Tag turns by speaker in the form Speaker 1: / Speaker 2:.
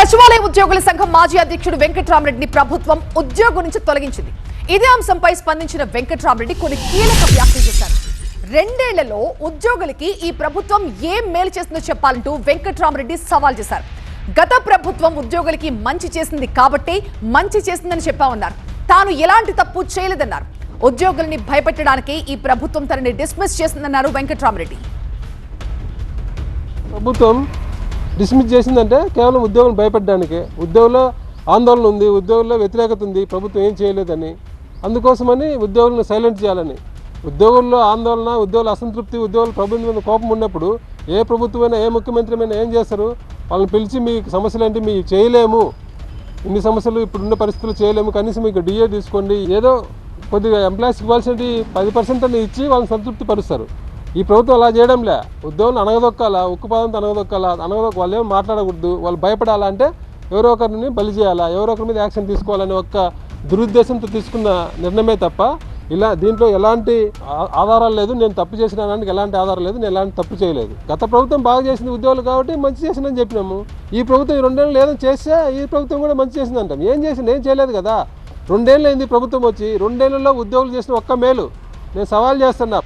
Speaker 1: సచివాలయ ఉద్యోగుల సంఘం మాజీ అధ్యక్షుడు వెంకట్రామరెడ్డిని ప్రభుత్వం ఉద్యోగం నుంచి తొలగించింది. ఇదే అంశంపై స్పందించిన వెంకట్రామరెడ్డి కొన్ని కీలక వ్యాఖ్యలు చేశారు. 2 ఏళ్లలో ఉద్యోగులకి ఈ ప్రభుత్వం ఏం మేలు చేస్తుందో చెప్పాలంటూ వెంకట్రామరెడ్డి సవాల్ చేశారు. గత ప్రభుత్వం ఉద్యోగులకి మంచి చేసింది కాబట్టి మంచి చేసిందని చెప్పామన్నారు. తాను ఎలాంటి తప్పు చేయలేదన్నారు. ఉద్యోగుల్ని భయపెట్టడానికి ఈ ప్రభుత్వం తనని డిస్మిస్ చేసిందన్నారు వెంకట్రామరెడ్డి.
Speaker 2: ప్రభుత్వం డిస్మిస్ చేసిందంటే కేవలం ఉద్యోగులను భయపెట్టడానికే. ఉద్యోగుల్లో ఆందోళన ఉంది, ఉద్యోగుల్లో వ్యతిరేకత ఉంది, ప్రభుత్వం ఏం చేయలేదని, అందుకోసమని ఉద్యోగులను సైలెంట్ చేయాలని. ఉద్యోగుల్లో ఆందోళన, ఉద్యోగుల అసంతృప్తి, ఉద్యోగుల ప్రభుత్వం మీద కోపం ఉన్నప్పుడు ఏ ప్రభుత్వమైనా ఏ ముఖ్యమంత్రి అయినా ఏం చేస్తారు? వాళ్ళని పిలిచి మీకు సమస్యలు అంటే మీకు చేయలేము, ఇన్ని సమస్యలు ఇప్పుడున్న పరిస్థితులు చేయలేము, కనీసం మీకు డిఏ తీసుకోండి, ఏదో కొద్దిగా ఎంప్లాయీస్కి ఇవ్వాల్సినవి 10% అని ఇచ్చి వాళ్ళని సంతృప్తి పరుస్తారు. ఈ ప్రభుత్వం అలా చేయడంలే. ఉద్యోగులు అనగదొక్కాలా, ఉక్కుపాదంతో అనగదొక్కాలా, వాళ్ళు ఏమో మాట్లాడకూడదు, వాళ్ళు భయపడాలా అంటే ఎవరో ఒకరిని బలి చేయాలా, ఎవరో ఒకరి మీద యాక్షన్ తీసుకోవాలని ఒక్క దురుద్దేశంతో తీసుకున్న నిర్ణయమే తప్ప దీంట్లో ఎలాంటి ఆధారాలు లేదు. నేను తప్పు చేసినానికి ఎలాంటి ఆధారం లేదు, నేను ఎలాంటి తప్పు చేయలేదు. గత ప్రభుత్వం బాగా చేసింది ఉద్యోగులు కాబట్టి మంచి చేసిందని చెప్పినాము. ఈ ప్రభుత్వం 2 ఏళ్ళు ఏదో చేస్తే ఈ ప్రభుత్వం కూడా మంచి చేసిందంటాం. ఏం చేసింది? ఏం చేయలేదు కదా. 2 ఏళ్ళు అయింది ప్రభుత్వం వచ్చి. 2 ఏళ్లలో ఉద్యోగులు చేసిన ఒక్క మేలు నేను సవాల్ చేస్తున్నా.